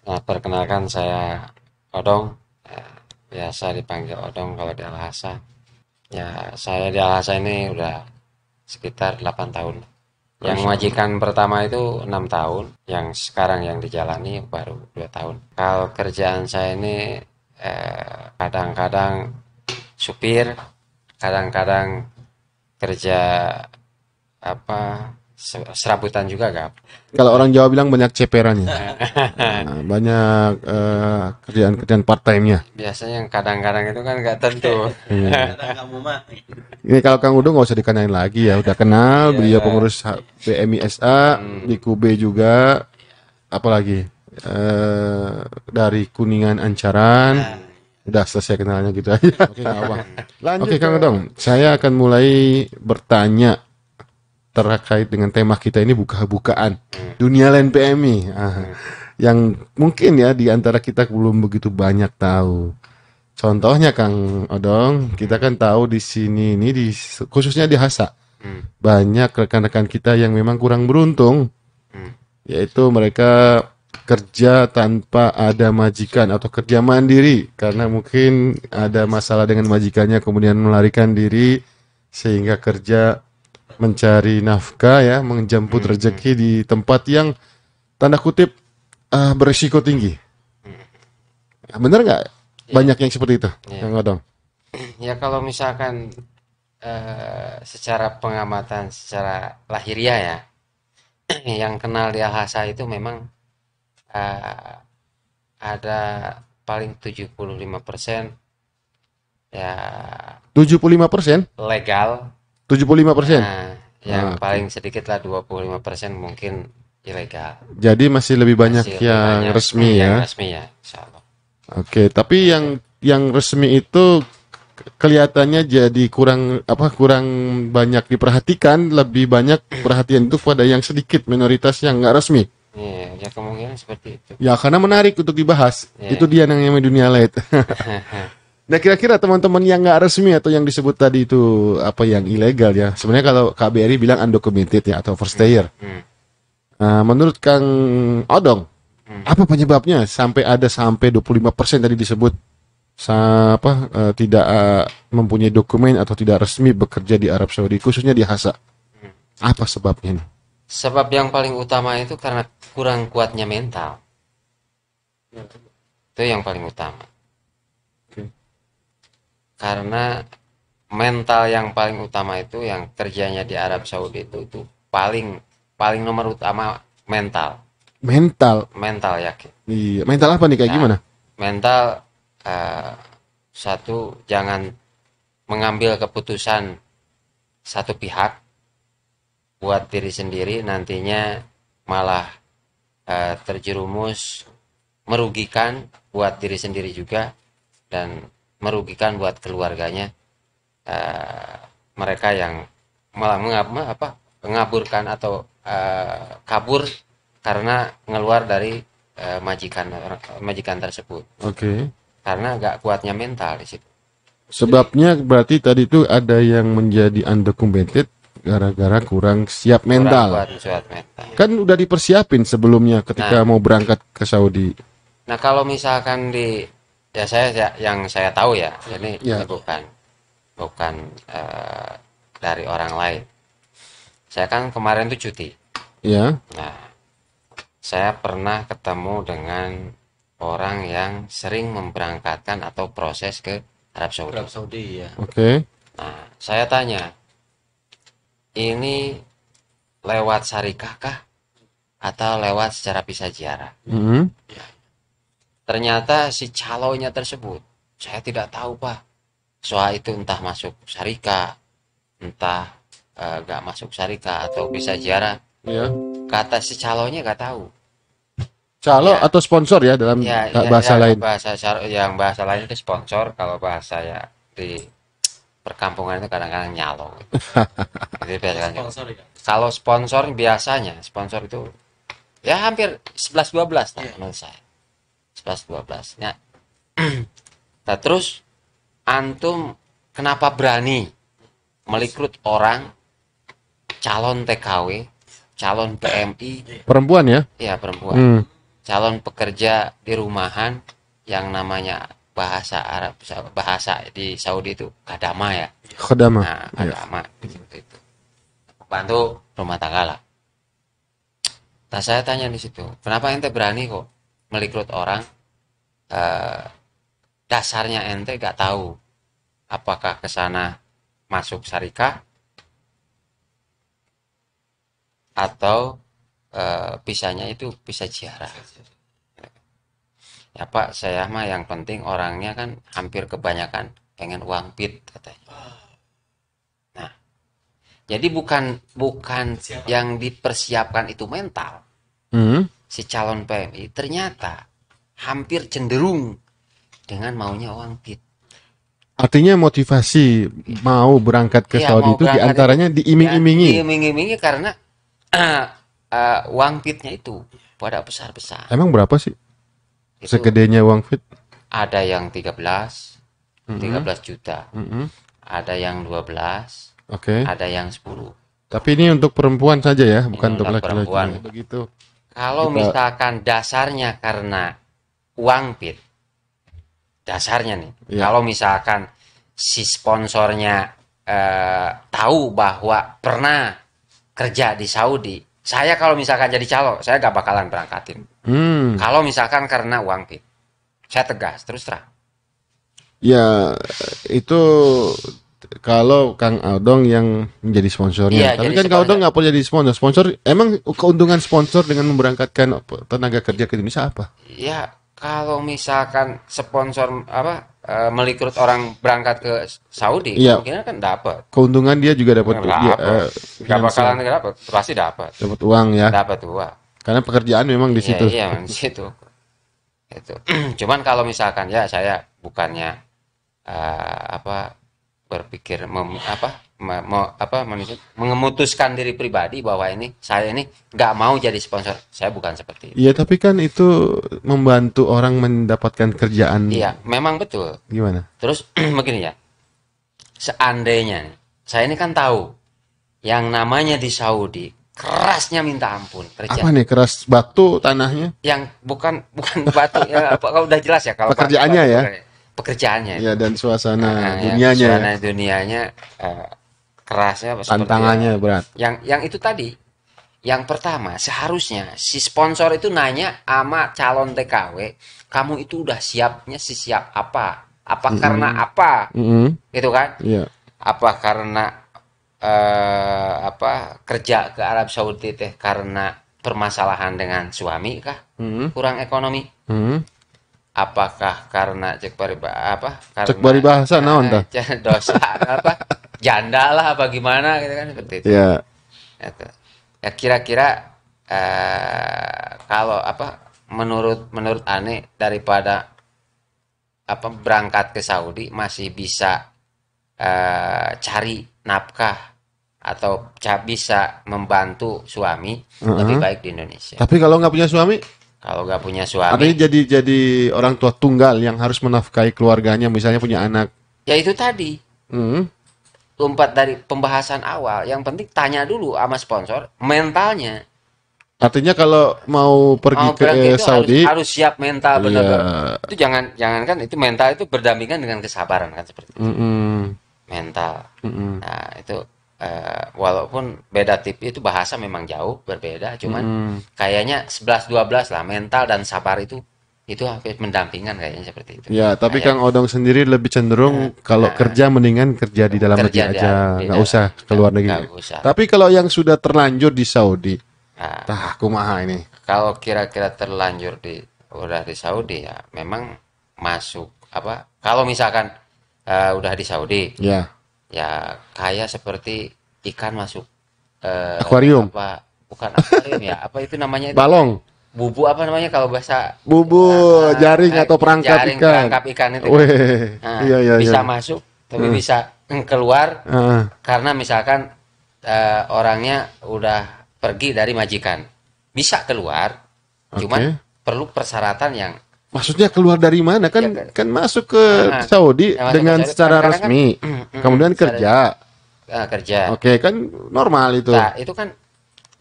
Nah, perkenalkan saya Odong. Eh, Biasa dipanggil Odong kalau di Alhasa. Ya, saya di Alhasa ini udah sekitar 8 tahun. Yang Masya Allah. majikan pertama itu 6 tahun, yang sekarang yang dijalani baru 2 tahun. Kalau kerjaan saya ini kadang-kadang supir, kadang-kadang kerja apa serabutan juga gak? Kalau orang Jawa bilang banyak ceperannya. Nah, banyak kerjaan-kerjaan part time-nya. Biasanya yang kadang-kadang itu kan nggak tentu. Iya. Ini kalau Kang Udo nggak usah dikenain lagi ya, udah kenal, beliau Iya. pengurus PMISA di Kube juga, apalagi dari Kuningan Ancaran, udah selesai kenalnya gitu aja. Oke, nggak apa. Lanjut. Oke, Kang Udong, saya akan mulai bertanya terkait dengan tema kita ini buka-bukaan dunia lain PMI. Yang mungkin ya di antara kita belum begitu banyak tahu. Contohnya Kang Odong, kita kan tahu di sini ini di khususnya di Hasa Hmm, banyak rekan-rekan kita yang memang kurang beruntung, hmm, yaitu mereka kerja tanpa ada majikan atau kerja mandiri karena mungkin ada masalah dengan majikannya kemudian melarikan diri sehingga kerja mencari nafkah ya, menjemput rezeki di tempat yang tanda kutip berisiko tinggi. Bener nggak? iya, Banyak yang seperti itu, iya. Kang Odong. Ya kalau misalkan secara pengamatan secara lahiriah ya, yang kenal di Alhasa itu memang eh, ada paling 75% ya 75%, legal. 75%. Nah, yang Oke. paling sedikit lah 25% mungkin ilegal. Jadi masih lebih banyak Masih lebih yang banyak resmi yang ya. resmi ya, insya Allah. Oke, tapi yang resmi itu kelihatannya jadi kurang apa kurang banyak diperhatikan, lebih banyak perhatian itu pada yang sedikit minoritas yang nggak resmi. Iya, ya kemungkinan seperti itu. Ya karena menarik untuk dibahas. Itu Ya. dia yang namanya dunia light. Nah kira-kira teman-teman yang nggak resmi atau yang disebut tadi itu apa yang ilegal ya. Sebenarnya kalau KBRI bilang undocumented ya atau Hmm, overstayer. hmm, Menurut Kang Odong, hmm. apa penyebabnya sampai 25% tadi disebut tidak mempunyai dokumen atau tidak resmi bekerja di Arab Saudi khususnya di Hasa. Apa sebabnya nih? Sebab yang paling utama itu karena kurang kuatnya mental. Itu yang paling utama. Oke. Karena mental yang paling utama itu yang kerjanya di Arab Saudi itu paling paling nomor utama mental. Mental. Mental yakin. Iya, mental apa nih kayak Nah, gimana? mental eh, satu jangan mengambil keputusan satu pihak buat diri sendiri nantinya malah terjerumus merugikan buat diri sendiri juga dan merugikan buat keluarganya eh, mereka yang malah mengaburkan atau kabur karena ngeluar dari majikan majikan tersebut Oke. karena gak kuatnya mental di situ. Jadi Sebabnya berarti tadi itu ada yang menjadi undocumented gara-gara kurang siap kurang mental. kuat kuat mental. Kan udah dipersiapin sebelumnya ketika Nah, mau berangkat ke Saudi. nah kalau misalkan di ya yang saya tahu ya ini Ya, bukan bukan dari orang lain. Saya kan kemarin tuh cuti. ya. Nah, saya pernah ketemu dengan orang yang sering memberangkatkan atau proses ke Arab Saudi. Arab Saudi ya. Oke. Nah, saya tanya, ini lewat syarikah kah atau lewat secara visa ziarah? Mhm. Ternyata si calonnya tersebut, saya tidak tahu Pak. Soal itu entah masuk syarikah, entah nggak masuk syarikah atau visa ziarah. Ya. Kata si calonnya nggak tahu. Calo Ya, atau sponsor ya dalam bahasa ya lain. bahasa yang bahasa lain itu sponsor, kalau bahasa ya di perkampungan itu kadang-kadang nyalo. Jadi biasanya Sponsor ya. kalau sponsor biasanya sponsor itu ya hampir 11-12 lah Iya. menurut saya. 11-12. Ya. Nah, terus antum kenapa berani melikrut orang calon TKW, calon PMI, Perempuan ya? ya perempuan. Hmm. calon pekerja di rumahan yang namanya bahasa Arab, bahasa di Saudi itu kadama ya. Khodama. Nah, kadama seperti itu. Bantu rumah tangga lah. Nah, saya tanya di situ, kenapa ente berani kok merekrut orang, dasarnya ente gak tahu apakah ke sana masuk syarikat atau pisahnya itu pisah ziarah. Ya Pak, saya mah yang penting orangnya kan hampir kebanyakan pengen uang pit katanya. Nah, jadi bukan yang dipersiapkan itu mental. Si calon PMI ternyata hampir cenderung dengan maunya uang pit. Artinya motivasi mau berangkat ke Saudi itu diantaranya diiming-imingi. Diiming-imingi karena uang pitnya itu pada besar-besar. Emang berapa sih? Itu segedenya uang fit? Ada yang 13 juta. Ada yang 12. Oke. Ada yang 10. Tapi ini untuk perempuan saja ya, bukan untuk laki-laki. Begitu. Kalau misalkan dasarnya karena uang pit, dasarnya nih. Ya. Kalau misalkan si sponsornya tahu bahwa pernah kerja di Saudi, saya kalau misalkan jadi calo, saya gak bakalan berangkatin. Kalau misalkan karena uang pit, saya tegas, terus terang. Ya, itu kalau Kang Odong yang menjadi sponsornya. Tapi kan Kang Odong nggak boleh jadi sponsor. Emang keuntungan sponsor dengan memberangkatkan tenaga kerja ke Indonesia apa? Ya, kalau misalkan sponsor merekrut orang berangkat ke Saudi, ya, mungkin kan dapat. Keuntungan dia juga dapat. Nggak bakalan dapat, pasti dapat. Dapat uang ya. Dapat uang. Karena pekerjaan memang di situ. Iya, di situ. Itu. Cuman kalau misalkan ya saya bukannya berpikir memutuskan diri pribadi bahwa saya ini nggak mau jadi sponsor, saya bukan seperti itu. Iya, tapi kan itu membantu orang mendapatkan kerjaan. Iya, memang betul. Gimana? Terus begini ya, seandainya saya ini kan tahu yang namanya di Saudi kerasnya minta ampun kerja. Apa nih keras? Batu tanahnya? Yang bukan batu ya, kalau udah jelas ya kalau pekerjaannya ya. Pekerjaannya. Ya, dan suasana dunianya. Suasana dunianya kerasnya, tantangannya berat. Yang itu tadi. Yang pertama, seharusnya si sponsor itu nanya sama calon TKW, kamu itu udah siapnya siap apa? Apa karena apa? Gitu kan? Iya. Apa karena kerja ke Arab Saudi teh karena permasalahan dengan suami kah? Kurang ekonomi? Apakah karena cek bari bahasa naon tah? Dosa janda lah apa gimana gitu kan, seperti itu. Iya. Ya kira-kira kalau menurut Ane daripada berangkat ke Saudi masih bisa cari nafkah atau bisa membantu suami, lebih baik di Indonesia. Tapi kalau nggak punya suami? Kalau nggak punya suami, artinya jadi orang tua tunggal yang harus menafkahi keluarganya, misalnya punya anak. Ya itu tadi. Lompat dari pembahasan awal, yang penting tanya dulu sama sponsor mentalnya. Artinya kalau mau pergi ke Saudi harus siap mental benar. Itu jangan kan itu mental itu berdampingan dengan kesabaran kan, seperti itu. Mental. Nah, itu walaupun beda tipis, itu bahasa memang jauh berbeda, cuman kayaknya 11-12 lah, mental dan sabar itu hampir mendampingan kayaknya, seperti itu. Ya, tapi Kang Odong sendiri lebih cenderung kalau kerja mendingan kerja di dalam negeri aja, nggak usah keluar negeri. Tapi kalau yang sudah terlanjur di Saudi, kumaha ini? Kalau kira-kira terlanjur udah di Saudi, ya memang masuk kalau misalkan udah di Saudi, ya kayak seperti ikan masuk akuarium. Bukan akuarium ya, itu namanya itu? Balong. Bubu namanya kalau bahasa jaring atau perangkap ikan itu. Bisa masuk tapi bisa keluar karena misalkan orangnya udah pergi dari majikan. Bisa keluar, cuman perlu persyaratan yang. Maksudnya keluar dari mana? Kan masuk ke Saudi dengan secara resmi. Kemudian kerja. Oke, kan normal itu. Nah, itu kan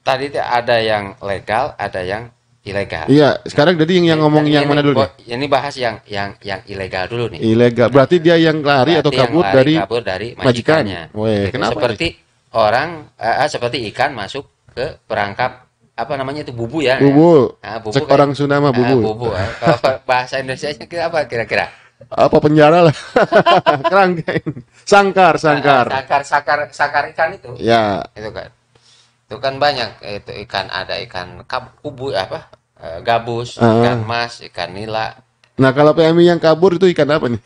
tadi ada yang legal, ada yang ilegal. Iya, sekarang jadi yang ngomong yang mana dulu nih? Ini bahas yang ilegal dulu nih. Ilegal. Berarti dia yang lari atau Berarti yang kabur dari majikan. majikannya. Weh, Gitu. kenapa Seperti orang seperti ikan masuk ke perangkap apa namanya itu bubu ya. bubu? Bubu Cek orang Sunda mah bubu. Bubu. Kalau bahasa Indonesianya apa kira-kira? Apa penjara lah. Kerangkeng. Sangkar. Sakar ikan itu. Ya. Itu kan. Itu kan banyak itu ikan, ada ikan kubu apa? Gabus, ikan mas, ikan nila. Nah, kalau PMI yang kabur itu ikan apa nih?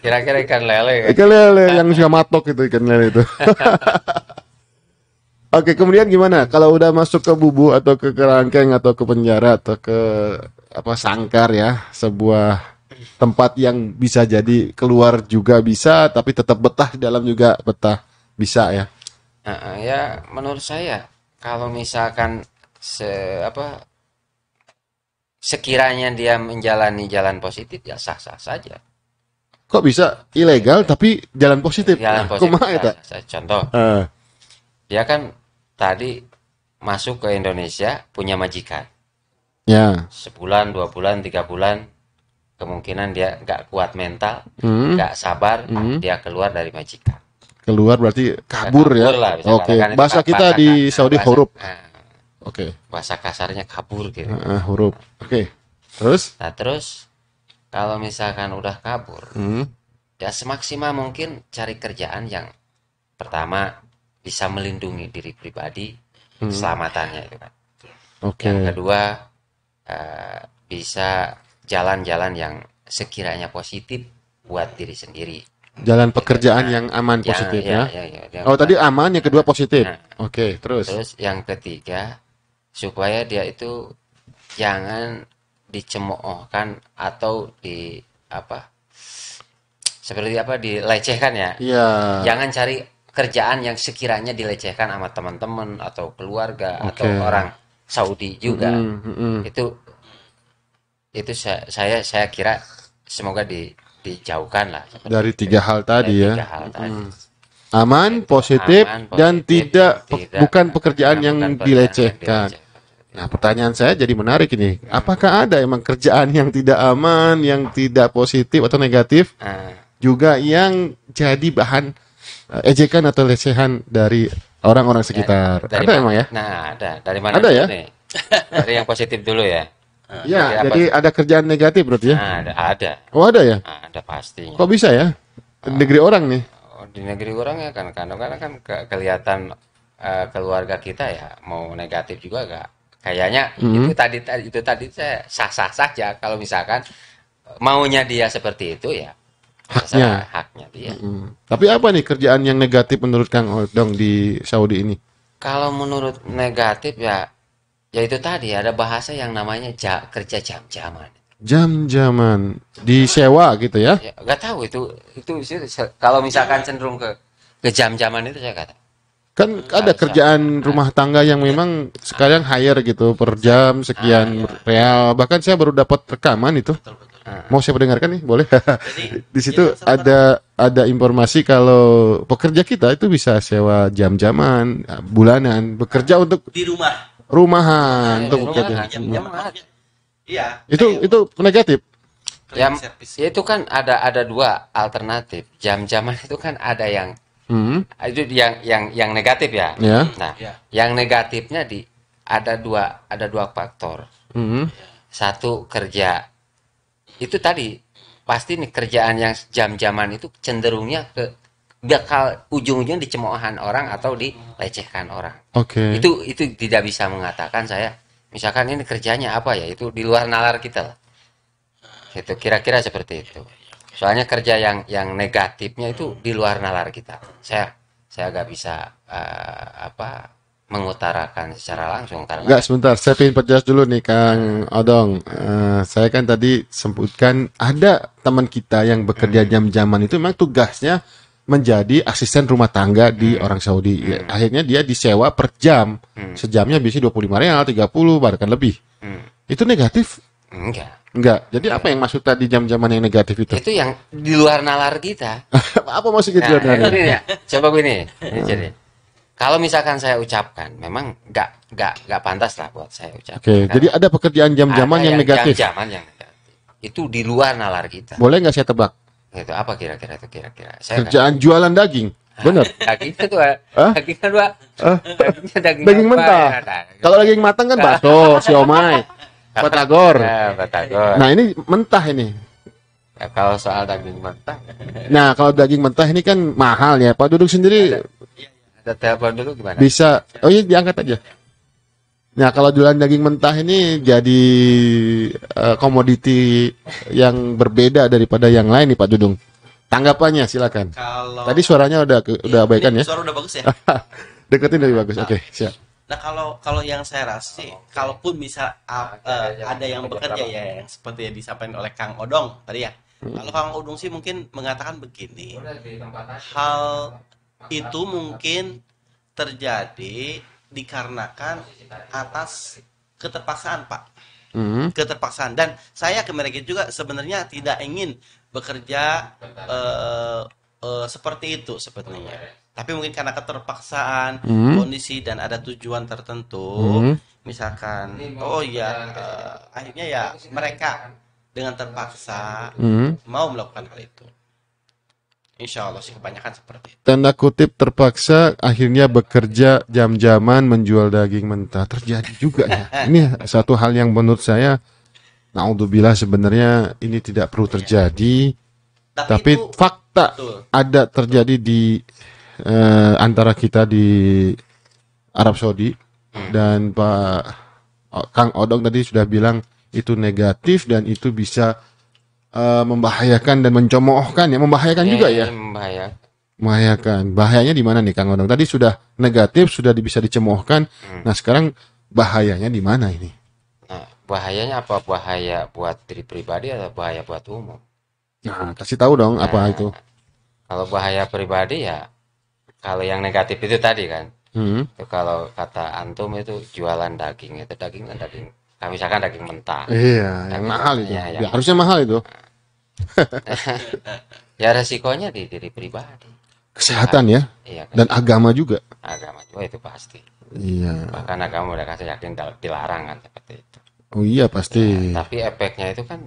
Kira-kira ikan lele. Ikan lele yang suka matok itu ikan lele itu. Oke, kemudian gimana? Kalau udah masuk ke bubu atau ke kerangkeng atau ke penjara atau ke apa sangkar ya, sebuah tempat yang bisa jadi keluar juga bisa, tapi tetap betah di dalam juga betah bisa ya. Ya menurut saya kalau misalkan sekiranya dia menjalani jalan positif ya sah-sah saja. Kok bisa ilegal tapi jalan positif? Jalan positif. Kumaha eta? Contoh, dia kan tadi masuk ke Indonesia punya majikan. Ya. Sebulan, 2 bulan, 3 bulan, kemungkinan dia nggak kuat mental, nggak sabar, dia keluar dari majikan. Keluar berarti kabur ya. Lah, Oke. Bahasa kita di Saudi huruf. Oke. Bahasa kasarnya kabur gitu. Huruf. Oke. Terus? Nah, terus kalau misalkan udah kabur, ya semaksimal mungkin cari kerjaan yang pertama bisa melindungi diri pribadi, keselamatannya itu kan. Oke. Yang kedua bisa jalan-jalan yang sekiranya positif buat diri sendiri. Jalan pekerjaan yang aman positif ya. Oh, tadi aman, yang kedua positif. Oke, terus. Terus yang ketiga supaya dia itu jangan dicemoohkan atau dilecehkan ya. Iya. Jangan cari kerjaan yang sekiranya dilecehkan sama teman-teman atau keluarga atau orang Saudi juga. Itu saya kira semoga dijauhkan lah dari tiga hal tadi ya. Aman, positif, dan bukan pekerjaan yang dilecehkan. Nah, pertanyaan saya jadi menarik ini. Apakah ada emang kerjaan yang tidak aman, yang tidak positif atau negatif, juga yang jadi bahan ejekan atau lesehan dari orang-orang sekitar? Ada emang ya? Nah, ada. Dari mana? Ada ya? Dari yang positif dulu ya. Ya, jadi ada kerjaan negatif berarti ya? Ada. Oh, ada ya? Ada pastinya. Kok bisa ya? Di negeri orang nih? Di negeri orang ya kan, kadang-kadang kan kelihatan keluarga kita ya mau negatif juga gak. Kayaknya itu tadi saya sah-sah saja kalau misalkan maunya dia seperti itu ya haknya dia. Tapi apa nih kerjaan yang negatif menurut Kang Odong di Saudi ini? Kalau menurut negatif ya itu tadi ada bahasa yang namanya kerja jam-jaman. Jam-jaman disewa gitu ya? Ya nggak tahu itu kalau misalkan cenderung ke jam-jaman itu saya kata. Kan ada kerjaan rumah tangga yang memang sekarang hire gitu per jam sekian real. Bahkan saya baru dapat rekaman itu. Mau saya perdengarkan nih, boleh? Di situ ada informasi kalau pekerja kita itu bisa sewa jam-jaman, bulanan, bekerja untuk di rumahan untuk bekerja. Iya. Itu negatif. Ya, itu kan ada dua alternatif. Jam-jaman itu kan ada yang itu yang negatif ya. Nah, yang negatifnya ada dua faktor. Satu kerja itu tadi pasti nih kerjaan yang jam-jaman itu cenderungnya ke bakal ujung-ujungnya dicemoohan orang atau dilecehkan orang. Itu tidak bisa mengatakan saya misalkan ini kerjanya apa ya, itu di luar nalar kita lah. Itu kira-kira seperti itu. Soalnya kerja yang negatifnya itu di luar nalar kita. Saya nggak bisa mengutarakan secara langsung karena. Nggak, sebentar, saya ingin perjelas dulu nih Kang Odong. Saya kan tadi sebutkan ada teman kita yang bekerja jam-jaman itu memang tugasnya menjadi asisten rumah tangga di orang Saudi. Akhirnya dia disewa per jam. Sejamnya biasanya 25 real, 30 bahkan lebih. Itu negatif? Enggak. Jadi apa yang maksud tadi jam-jaman yang negatif itu? Itu yang di luar nalar kita. Apa maksudnya di luar nalar? Ya. Coba gini. Jadi Kalau misalkan saya ucapkan, memang nggak pantas lah buat saya ucapkan. Oke, Karena jadi ada pekerjaan jam-jaman ada yang negatif. jam-jaman yang negatif. Itu di luar nalar kita. Boleh nggak saya tebak? Itu apa kira-kira itu kira-kira? Saya Kerjaan jualan daging. Bener? dagingnya tuh, Hah? dagingnya dua, Hah? dagingnya Daging apa? mentah. Nah, Kalau daging matang kan bakso, siomay, batagor. batagor. Nah, ini mentah ini. Ya, kalau soal daging mentah, Nah, kalau daging mentah ini kan mahal ya. Pak Dudung sendiri ada telepon dulu gimana? bisa. Oh iya, diangkat aja. Nah, kalau jualan daging mentah ini jadi komoditi yang berbeda daripada yang lain nih Pak Dudung. Tanggapannya silakan. Kalau Tadi suaranya udah abaikan ya. suara udah bagus ya. Deketin lebih bagus. Oke, siap. Nah, kalau yang saya rasa sih, kalaupun misal ada yang bekerja ya, yang seperti yang disampaikan oleh Kang Odong tadi ya. Kalau Kang Odong sih mungkin mengatakan begini, hal itu mungkin terjadi dikarenakan atas keterpaksaan, Pak. Hmm. Keterpaksaan, dan saya ke mereka juga sebenarnya tidak ingin bekerja seperti itu sebenarnya, tapi mungkin karena keterpaksaan kondisi dan ada tujuan tertentu, misalkan oh ya akhirnya ya mereka dengan terpaksa mau melakukan hal itu. Insya Allah sih kebanyakan seperti itu. Tanda kutip terpaksa akhirnya bekerja jam-jaman menjual daging mentah. Terjadi juga ya. Ini satu hal yang menurut saya, naudzubillah, sebenarnya ini tidak perlu terjadi. Tapi itu fakta betul. ada terjadi di antara kita di Arab Saudi, dan Pak Kang Odong tadi sudah bilang itu negatif dan itu bisa membahayakan dan mencemoohkan ya, membahayakan juga ya. Membahayakan. Bahayanya di mana nih Kang Odong? Tadi sudah negatif, sudah bisa dicemoohkan. Nah, sekarang bahayanya di mana ini? Nah, bahayanya apa? Bahaya buat diri pribadi atau bahaya buat umum? Nah, kasih tahu dong apa itu. Kalau bahaya pribadi ya, kalau yang negatif itu tadi kan. Itu kalau kata antum itu jualan daging, itu daging kan daging. Nah, misalkan daging mentah. Iya, yang mahal itu. Ya, Ya, harusnya mahal itu. Ya resikonya di diri pribadi. Kesehatan ya, Iya, kan? dan agama juga. Agama juga itu pasti. Iya. Bahkan agama udah kasih yakin dilarang kan seperti itu. Oh iya pasti. Tapi efeknya itu kan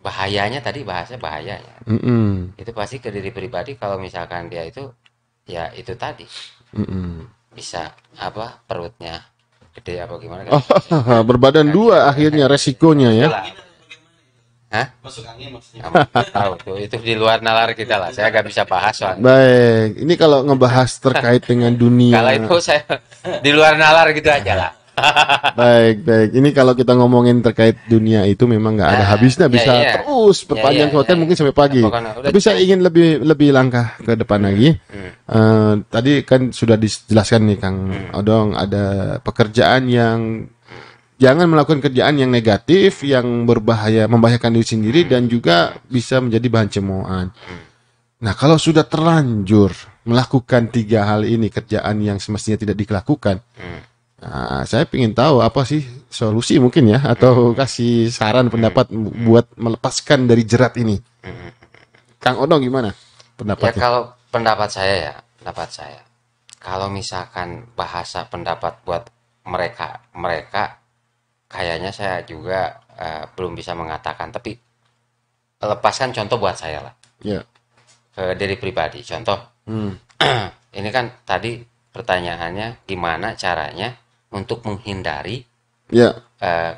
bahayanya tadi bahasanya bahayanya. Itu pasti ke diri pribadi kalau misalkan dia itu ya itu tadi. Bisa apa perutnya gede apa gimana kan? Oh, berbadan dua akhirnya resikonya ya. Hah? Masuk angin maksudnya. Tahu tuh itu di luar nalar kita lah. Saya gak bisa bahas soalnya. Baik, ini kalau ngebahas terkait dengan dunia. Kalau itu saya di luar nalar gitu aja lah. Baik, baik. Ini kalau kita ngomongin terkait dunia itu memang nggak ada habisnya, bisa terus berpanjang hotel mungkin sampai pagi. Tapi saya ingin lebih langkah ke depan lagi. Tadi kan sudah dijelaskan nih Kang Odong, ada pekerjaan yang jangan melakukan kerjaan yang negatif, yang berbahaya, membahayakan diri sendiri dan juga bisa menjadi bahan cemoohan. Nah, kalau sudah terlanjur melakukan tiga hal ini, kerjaan yang semestinya tidak dilakukan, nah, saya ingin tahu apa sih solusi mungkin ya, atau kasih saran pendapat buat melepaskan dari jerat ini. Kang Odong gimana pendapatnya? Ya kalau pendapat saya kalau misalkan bahasa pendapat buat mereka kayaknya saya juga belum bisa mengatakan, tapi lepaskan contoh buat saya lah. Ya. Ke diri pribadi. Contoh. Ini kan tadi pertanyaannya gimana caranya untuk menghindari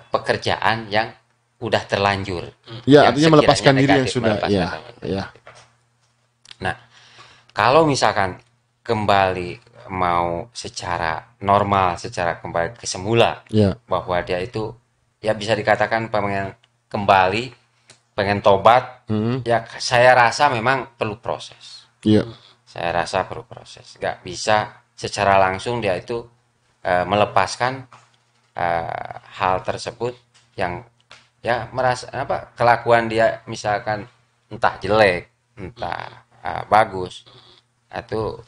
pekerjaan yang udah terlanjur. Ya, artinya melepaskan diri yang sudah. Ya. Nah, kalau misalkan kembali mau secara normal, secara kembali ke semula, bahwa dia itu ya bisa dikatakan pengen kembali, pengen tobat, ya saya rasa memang perlu proses. Saya rasa perlu proses. Nggak bisa secara langsung dia itu melepaskan hal tersebut yang ya merasa kelakuan dia misalkan entah jelek, entah bagus, itu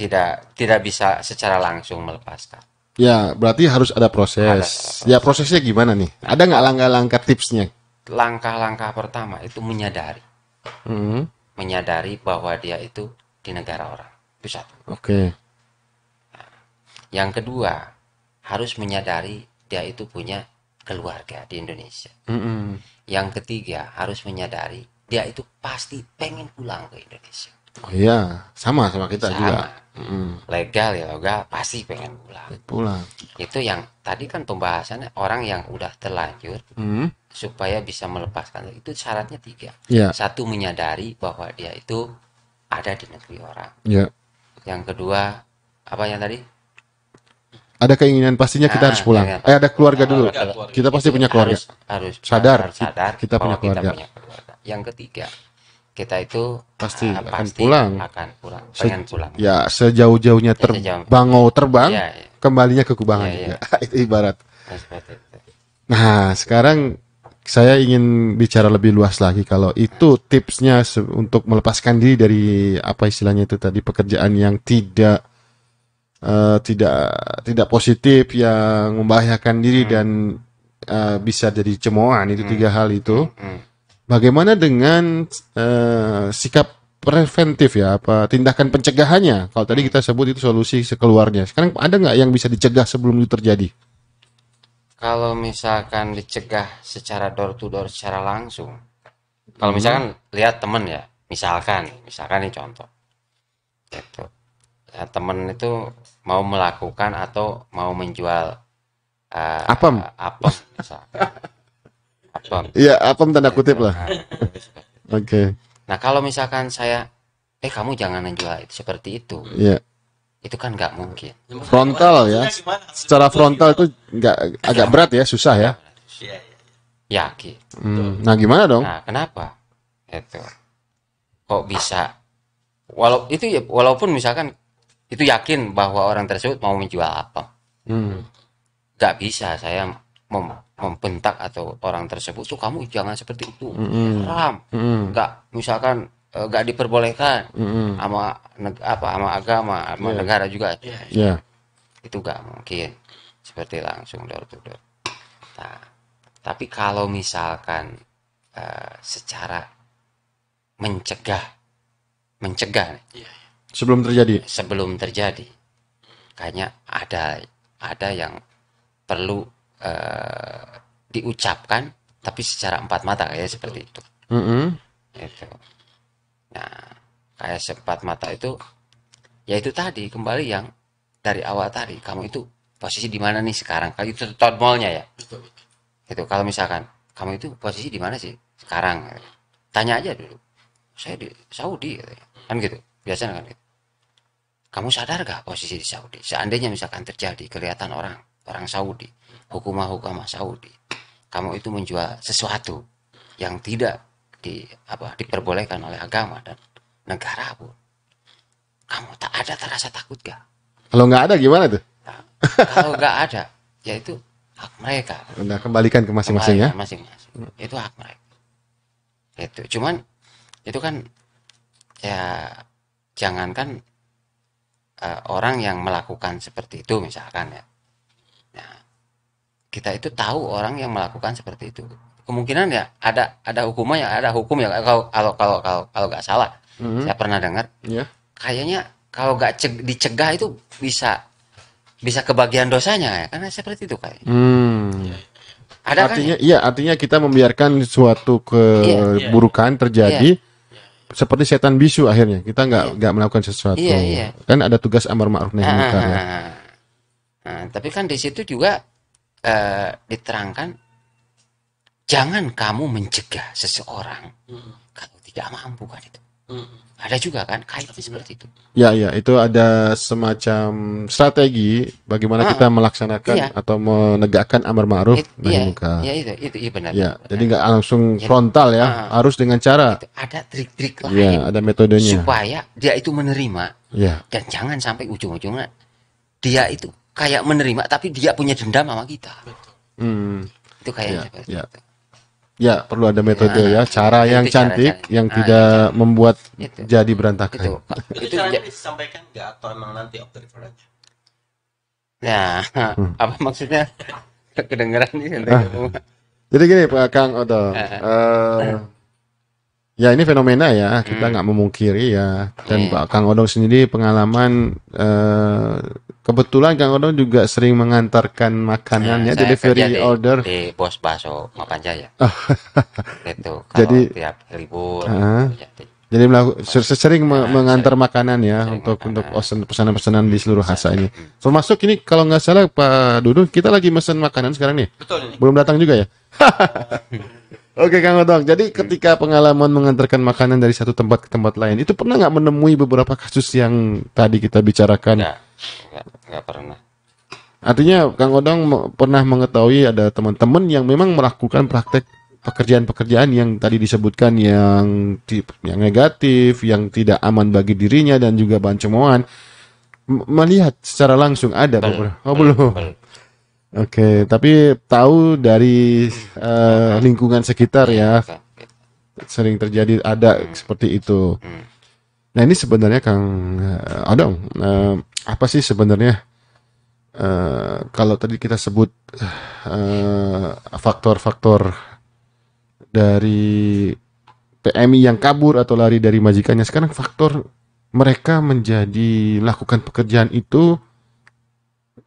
tidak bisa secara langsung melepaskan. Ya, berarti harus ada proses. Ya, prosesnya gimana nih? Ada nggak langkah-langkah tipsnya? Langkah-langkah pertama itu menyadari. Menyadari bahwa dia itu di negara orang. Itu satu. Oke. Yang kedua, harus menyadari dia itu punya keluarga di Indonesia. Yang ketiga, harus menyadari dia itu pasti pengen pulang ke Indonesia. Oh iya, sama kita juga. Legal ya legal, pasti pengen pulang. Itu yang tadi kan pembahasannya orang yang udah terlanjur supaya bisa melepaskan. Itu syaratnya 3. Ya. 1, menyadari bahwa dia itu ada di negeri orang. Ya. Yang kedua, apa yang tadi? Ada keinginan pastinya kita harus pulang. Ada keluarga dulu. Kita pasti punya keluarga. Harus sadar kita punya keluarga. Yang ketiga, kita itu pasti akan pulang, pengen pulang. Ya, sejauh-jauhnya terbang, ya. Kembalinya ke Kubangan juga. Itu ibarat. Nah, sekarang saya ingin bicara lebih luas lagi. Kalau itu tipsnya untuk melepaskan diri dari apa istilahnya itu tadi, pekerjaan yang tidak positif, yang membahayakan diri dan bisa jadi cemoohan. Itu 3 hal itu. Bagaimana dengan sikap preventif ya, tindakan pencegahannya? Kalau tadi kita sebut itu solusi sekeluarnya. Sekarang ada nggak yang bisa dicegah sebelum itu terjadi? Kalau misalkan dicegah secara door to door, secara langsung. Kalau misalkan lihat temen ya, misalkan nih contoh. Gitu. Ya, temen itu mau melakukan atau mau menjual apem misalkan. Apem. Iya, apem tanda kutip lah. Oke. Nah, kalau misalkan saya, kamu jangan menjual itu seperti itu. Iya. Itu kan nggak mungkin. Frontal ya. Secara frontal itu agak berat ya, susah ya. Yakin. Nah, gimana dong? Nah, kenapa? Itu. Kok bisa? Walaupun misalkan itu yakin bahwa orang tersebut mau menjual apa, nggak bisa saya membentak atau orang tersebut tuh kamu jangan seperti itu, haram, nggak, misalkan nggak diperbolehkan sama agama, sama negara juga, itu nggak mungkin seperti langsung door to door. Nah, tapi kalau misalkan secara mencegah sebelum terjadi kayaknya ada yang perlu diucapkan tapi secara 4 mata kayak seperti itu. Itu. Nah, kayak 4 mata itu ya itu tadi, kembali yang dari awal tadi, kamu itu posisi di mana nih sekarang, kalau itu tombolnya ya. Itu kalau misalkan kamu itu posisi di mana sih sekarang, tanya aja dulu, saya di Saudi kan gitu biasanya kan gitu. Kamu sadar gak posisi di Saudi? Seandainya misalkan terjadi kelihatan orang Saudi, hukumah Saudi, kamu itu menjual sesuatu yang tidak diperbolehkan oleh agama dan negara pun, kamu tak ada terasa takut gak? Kalau nggak ada gimana tuh? Nah, kalau nggak ada, ya itu hak mereka. Udah kembalikan ke masing-masing ya. Masing-masing. Itu hak mereka. Itu cuman itu kan ya, jangankan orang yang melakukan seperti itu misalkan ya. Nah, kita itu tahu orang yang melakukan seperti itu. Kemungkinan ya ada hukumnya, ada hukum ya kalau nggak salah. Saya pernah dengar. Kayaknya kalau nggak dicegah itu bisa kebagian dosanya ya, karena seperti itu kayak. Ada artinya kan, ya? Artinya kita membiarkan suatu keburukan terjadi. Seperti setan bisu, akhirnya kita nggak melakukan sesuatu. Kan ada tugas amar ma'ruf nahi munkar ya. Nah, tapi kan di situ juga diterangkan jangan kamu mencegah seseorang kalau tidak mampu kan itu. Ada juga kan kaitannya seperti itu. Ya, itu ada semacam strategi bagaimana kita melaksanakan atau menegakkan amar ma'ruf nahi munkar. Itu benar. Ya, jadi nggak langsung frontal ya, harus dengan cara. Ada trik-trik lain. Ya, ada metodenya. Supaya dia itu menerima. Dan jangan sampai ujung-ujungnya dia itu kayak menerima tapi dia punya dendam sama kita. Itu kayak seperti itu. Ya, perlu ada metode cara yang cantik yang tidak membuat jadi berantakan. Itu caranya disampaikan nggak atau emang nanti off the record aja? Nah, apa maksudnya? Kedengeran nih. Jadi gini Pak Kang Odo, Ya ini fenomena ya, kita nggak memungkiri ya. Dan Pak Kang Odong sendiri pengalaman kebetulan Kang Odong juga sering mengantarkan makanannya Saya kerja delivery order. di Bos Baso Mapanjaya. Gitu. Kalau Jadi, tiap libur Jadi sering mengantar sering- makanan ya sering untuk makanan. pesanan-pesanan di seluruh Hasa ini. Termasuk ini kalau nggak salah Pak Dudung kita lagi mesen makanan sekarang nih. Betul ini. Belum datang juga ya? Oke Kang Odong, jadi ketika pengalaman mengantarkan makanan dari satu tempat ke tempat lain, itu pernah nggak menemui beberapa kasus yang tadi kita bicarakan? Enggak pernah. Artinya Kang Odong pernah mengetahui ada teman-teman yang memang melakukan praktek pekerjaan-pekerjaan yang tadi disebutkan yang negatif, yang tidak aman bagi dirinya dan juga bahan cemoohan. Melihat secara langsung ada beberapa. Oh belum. Oke, tapi tahu dari lingkungan sekitar ya, sering terjadi ada seperti itu. Nah ini sebenarnya Kang Odong, apa sih sebenarnya kalau tadi kita sebut faktor-faktor dari PMI yang kabur atau lari dari majikannya, sekarang faktor mereka menjadi melakukan pekerjaan itu.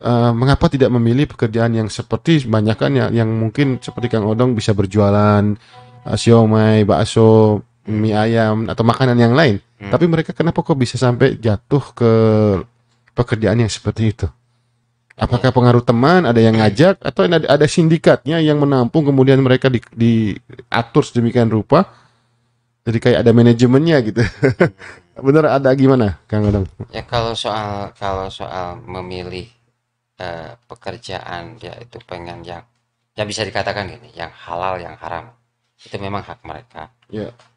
Mengapa tidak memilih pekerjaan yang seperti kebanyakan yang mungkin seperti Kang Odong bisa berjualan siomay, bakso, mie ayam atau makanan yang lain. Tapi mereka kenapa kok bisa sampai jatuh ke pekerjaan yang seperti itu? Apakah pengaruh teman, ada yang ngajak atau ada sindikatnya yang menampung kemudian mereka diatur sedemikian rupa? Jadi kayak ada manajemennya gitu. Bener ada gimana Kang Odong? Ya kalau soal memilih pekerjaan dia itu pengen yang ya bisa dikatakan gini, yang halal yang haram itu memang hak mereka.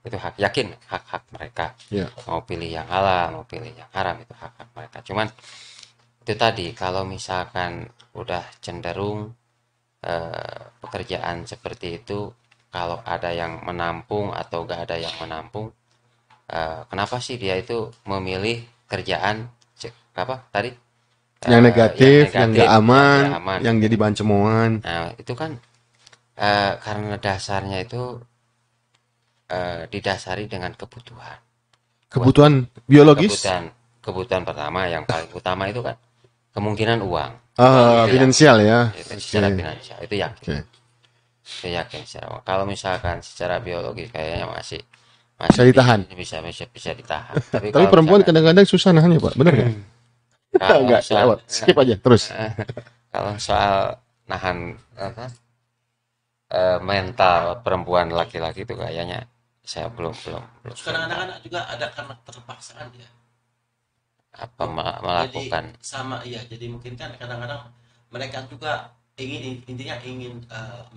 Itu hak, yakin hak mereka. Mau pilih yang halal mau pilih yang haram itu hak mereka. Cuman itu tadi kalau misalkan udah cenderung pekerjaan seperti itu, kalau ada yang menampung atau gak ada yang menampung, kenapa sih dia itu memilih kerjaan apa tadi yang negatif, yang nggak aman, yang jadi bahan cemoohan. Nah itu kan karena dasarnya itu didasari dengan kebutuhan biologis, kebutuhan pertama yang paling utama itu kan kemungkinan uang. finansial ya. Itu secara finansial itu yakin. Itu yakin secara uang. Kalau misalkan secara biologis kayaknya masih Bisa ditahan. bisa ditahan. Tapi Tapi perempuan kadang-kadang susah nahannya Pak, benar nggak? Enggak, lewat. Skip aja terus. Kalau soal nahan mental perempuan laki-laki itu kayaknya saya belum. Kadang-kadang juga ada karena terpaksaan ya. Apa melakukan jadi, sama iya, jadi mungkin kan kadang-kadang mereka juga intinya ingin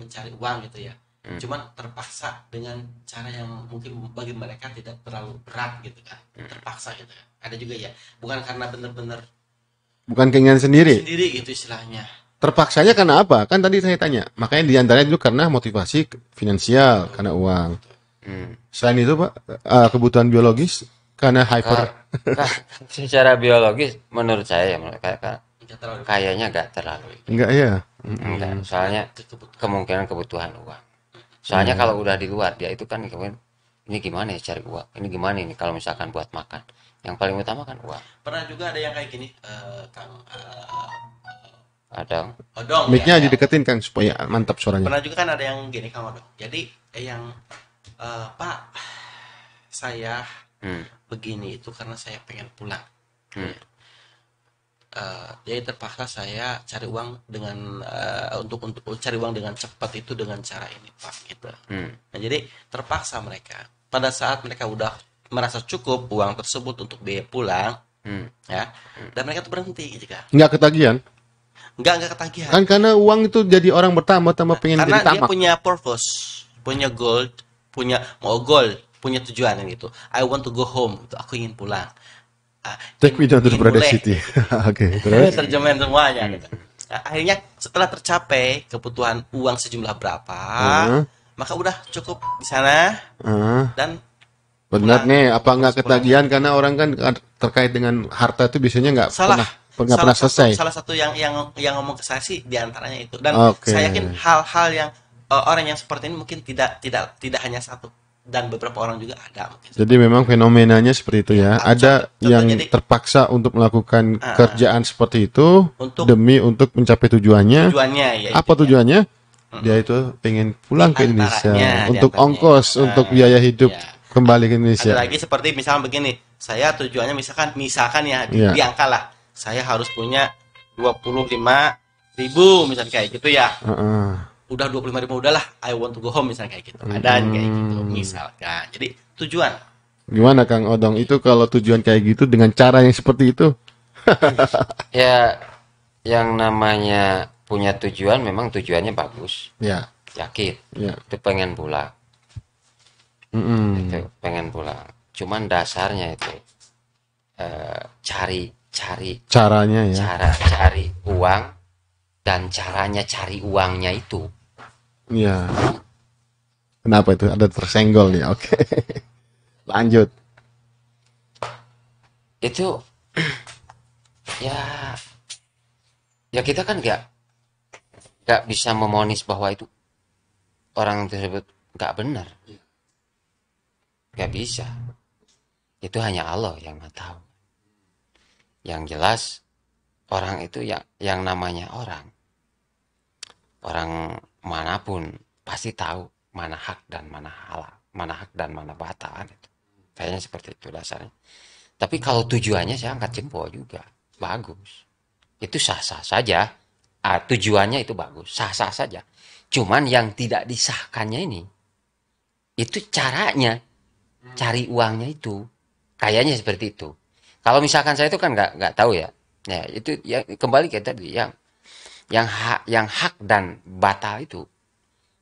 mencari uang gitu ya. Cuman terpaksa dengan cara yang mungkin bagi mereka tidak terlalu berat gitu kan. Terpaksa gitu kan. Ada juga ya, bukan karena benar-benar bukan keinginan sendiri gitu istilahnya. Terpaksanya karena apa? Kan tadi saya tanya. Makanya diantaranya dulu karena motivasi finansial, karena uang. Selain itu Pak, kebutuhan biologis karena hyper. Secara biologis menurut saya kayaknya nggak terlalu. Enggak ya. Enggak, soalnya kemungkinan kebutuhan uang. Soalnya kalau udah di luar dia itu kan ini gimana ya cari uang, ini gimana ini kalau misalkan buat makan, yang paling utama kan uang. Pernah juga ada yang kayak gini, Kang Odong mic-nya dideketin Kang supaya mantap suaranya. Pernah juga kan ada yang gini Kang Odong, jadi yang Pak saya begini itu karena saya pengen pulang. Jadi terpaksa saya cari uang dengan untuk cari uang dengan cepat itu dengan cara ini Pak gitu. Nah jadi terpaksa mereka pada saat mereka udah merasa cukup uang tersebut untuk biaya pulang ya, dan mereka tuh berhenti gitu kan. Nggak ketagihan? Nggak ketagihan. Kan karena uang itu jadi orang bertambah pengen karena jadi tamak. Dia punya purpose, punya goal, punya tujuan gitu. I want to go home, gitu. Aku ingin pulang. Take me down to the Brother City. Oke, terus terjemahan semuanya gitu. Nah, akhirnya setelah tercapai kebutuhan uang sejumlah berapa, maka udah cukup di sana dan benar nih, apa nggak ketagihan karena orang kan terkait dengan harta itu biasanya nggak pernah selesai. Salah satu yang ngomong ke saya sih diantaranya itu, dan saya yakin hal-hal yang orang yang seperti ini mungkin tidak hanya satu, dan beberapa orang juga ada mungkin. Jadi memang fenomenanya seperti itu ya. Ada contoh yang jadi terpaksa untuk melakukan ah, kerjaan seperti itu untuk demi untuk mencapai tujuannya. tujuannya ya Apa itu ya. tujuannya? Dia itu pengen pulang ke Indonesia Diantaranya, untuk diantaranya. ongkos, untuk biaya hidup Ya. kembali ke Ada Indonesia. lagi seperti misalnya begini, saya tujuannya misalkan ya Iya. di angka lah, saya harus punya 25.000 misalnya kayak gitu ya. Heeh. Udah 25.000 udahlah, I want to go home misalnya kayak gitu. Ada yang kayak gitu misalkan. Jadi tujuan. Gimana Kang Odong? Itu kalau tujuan kayak gitu dengan cara yang seperti itu? Ya, yang namanya punya tujuan memang tujuannya bagus, Ya, yakin, ya. itu pengen pulang, Mm-mm. itu pengen pulang. Cuman dasarnya itu cari Caranya ya. cara cari uang dan caranya cari uangnya itu. Ya. Kenapa itu? Ada tersenggol nih. Oke. Lanjut. Itu ya ya kita kan nggak bisa memonis bahwa itu orang tersebut nggak benar, nggak bisa. Itu hanya Allah yang tahu. Yang jelas orang itu yang namanya orang manapun pasti tahu mana hak dan mana halal, mana hak dan mana batal. Kayaknya seperti itu dasarnya. Tapi kalau tujuannya saya angkat jempol juga, bagus. Itu sah-sah saja. Tujuannya itu bagus, sah-sah saja. Cuman yang tidak disahkannya ini, itu caranya, cari uangnya itu. Kayaknya seperti itu. Kalau misalkan saya itu kan nggak tahu ya. Ya itu ya kembali ke tadi yang hak dan batal itu.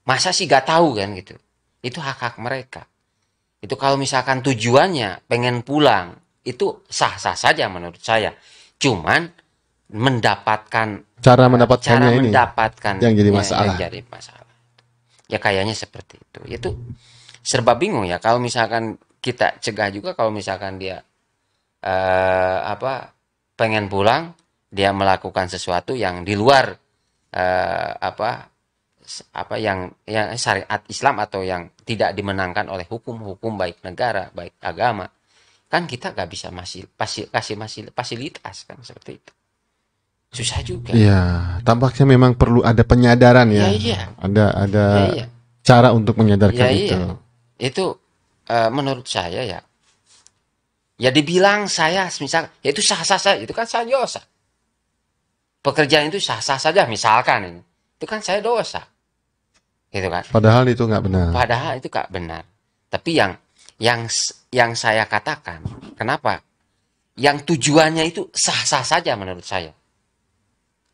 Masa sih nggak tahu kan gitu. Itu hak-hak mereka. Itu kalau misalkan tujuannya pengen pulang, itu sah-sah saja menurut saya. Cuman mendapatkan Cara mendapatkannya ini mendapatkan yang jadi ya, masalah. yang jadi masalah. Ya kayaknya seperti itu. Itu serba bingung ya kalau misalkan kita cegah juga kalau misalkan dia pengen pulang, dia melakukan sesuatu yang di luar yang syariat Islam atau yang tidak dimenangkan oleh hukum-hukum baik negara baik agama, kan kita nggak bisa kasih fasilitas kan seperti itu, susah juga. Iya, tampaknya memang perlu ada penyadaran ya. Ya, iya. Ada Ya, iya. cara untuk menyadarkan Ya, itu. iya. Itu menurut saya ya dibilang saya misal ya itu sah-sah saja, itu kan saya dosa. Pekerjaan itu sah-sah saja misalkan ini. Itu kan saya dosa. Gitu kan. Padahal itu nggak benar. Padahal itu nggak benar. Tapi yang saya katakan, kenapa? Yang tujuannya itu sah-sah saja menurut saya.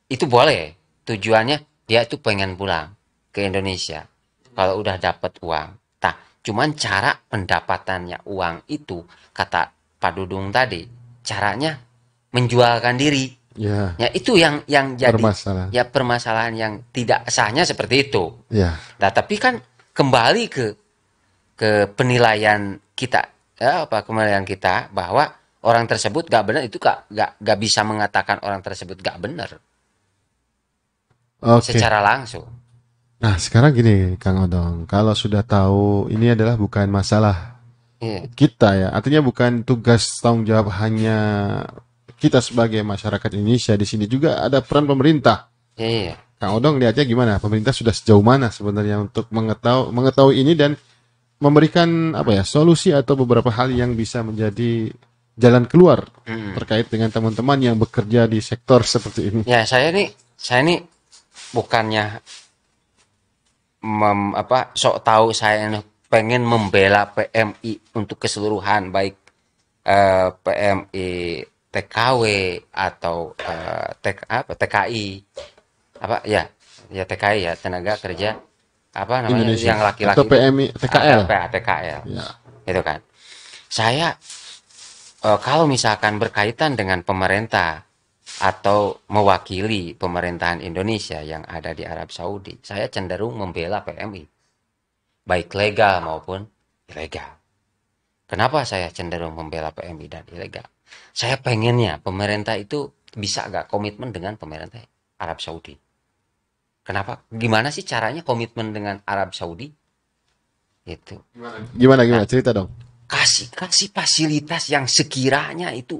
Itu boleh. Tujuannya dia itu pengen pulang ke Indonesia. Kalau udah dapat uang. Nah, cuman cara pendapatannya uang itu, kata Pak Dudung tadi, caranya menjualkan diri. Ya, Ya itu yang jadi permasalahan. ya permasalahan yang tidak sahnya seperti itu. Ya, Nah, tapi kan kembali ke penilaian kita, penilaian kita bahwa orang tersebut gak benar itu gak bisa mengatakan orang tersebut gak benar oke. secara langsung. Nah, sekarang gini, Kang Odong, kalau sudah tahu ini adalah bukan masalah Iya, kita ya, artinya bukan tugas tanggung jawab hanya kita sebagai masyarakat Indonesia. Di sini juga ada peran pemerintah. iya, Kang Odong lihatnya gimana? Pemerintah sudah sejauh mana sebenarnya untuk mengetahui ini dan memberikan apa ya solusi atau beberapa hal yang bisa menjadi jalan keluar terkait dengan teman-teman yang bekerja di sektor seperti ini. ya saya ini bukannya sok tahu, saya ini pengen membela PMI untuk keseluruhan, baik PMI TKW atau TKI TKI ya, tenaga kerja Indonesia yang laki-laki atau PMI TKL. TKL Ya. itu kan. Saya kalau misalkan berkaitan dengan pemerintah atau mewakili pemerintahan Indonesia yang ada di Arab Saudi, saya cenderung membela PMI, baik legal maupun ilegal. Kenapa saya cenderung membela PMI dan ilegal? Saya pengennya pemerintah itu bisa agak komitmen dengan pemerintah Arab Saudi. Kenapa? Gimana sih caranya komitmen dengan Arab Saudi? Itu Gimana cerita dong. kasih fasilitas yang sekiranya itu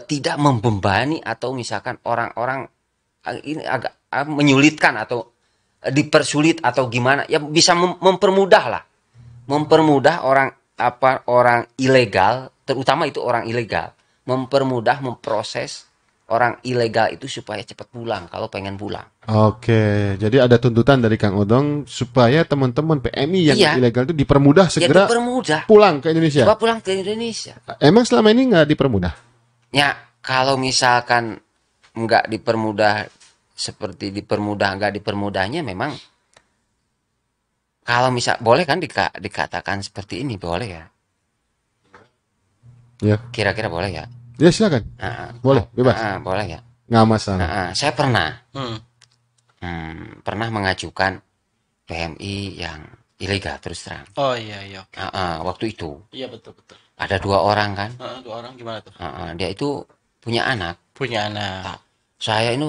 tidak membebani atau misalkan orang-orang ini agak menyulitkan atau dipersulit atau gimana ya, bisa mempermudah lah, mempermudah orang ilegal, terutama itu orang ilegal, mempermudah memproses orang ilegal itu supaya cepat pulang kalau pengen pulang. Oke, jadi ada tuntutan dari Kang Odong supaya teman-teman PMI yang Iya. ilegal itu dipermudah Ya segera dipermudah pulang ke Indonesia. coba pulang ke Indonesia. Emang selama ini nggak dipermudah? Ya kalau misalkan nggak dipermudah, seperti dipermudah nggak dipermudahnya, memang kalau misal boleh kan dikatakan seperti ini, boleh ya, Ya, kira-kira boleh ya. ya silakan. Boleh, bebas. Boleh ya. Nggak masalah. Saya pernah Hmm. pernah mengajukan PMI yang ilegal, terus terang. Oh iya iya. Oke. Waktu itu Iya betul betul. ada 2 orang kan. Dua orang gimana tuh? Dia itu punya anak. Punya anak. Saya ini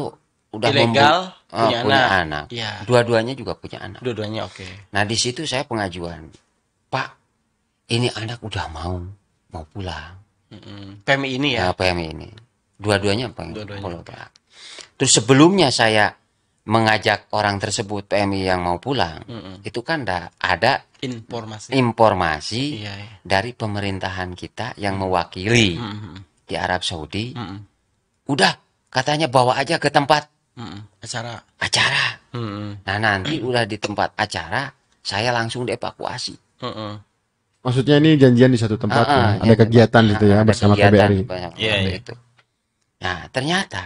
udah Ilegal, punya punya anak. Iya. Dua-duanya juga punya anak. Dua-duanya oke. Nah di situ saya pengajuan, Pak, ini anak udah mau pulang. PMI ini ya. Ya PMI ini, dua-duanya Dua-duanya. pulang. Terus sebelumnya saya mengajak orang tersebut PMI yang mau pulang, itu kan ada informasi Iya, iya. dari pemerintahan kita yang mewakili di Arab Saudi. Udah, katanya bawa aja ke tempat acara. Nah nanti udah di tempat acara, saya langsung dievakuasi. Maksudnya ini janjian di satu tempat ya? Ada Ya, kegiatan gitu ya ada bersama kegiatan KBRI. banyak Iya, waktu iya. itu. Nah ternyata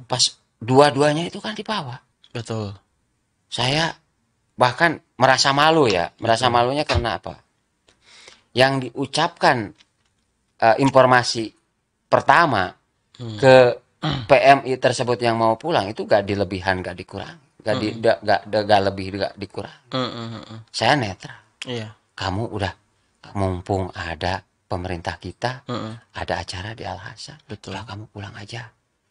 pas dua-duanya itu kan dibawa, Betul. saya bahkan merasa malu ya. Merasa malunya karena apa? Yang diucapkan informasi pertama ke PMI tersebut yang mau pulang itu gak dilebihan, gak dikurangi, gak lebih, gak dikurangi. Saya netral. Iya. Kamu udah, mumpung ada pemerintah kita, ada acara di Al Hasan, Betul. udah kamu pulang aja.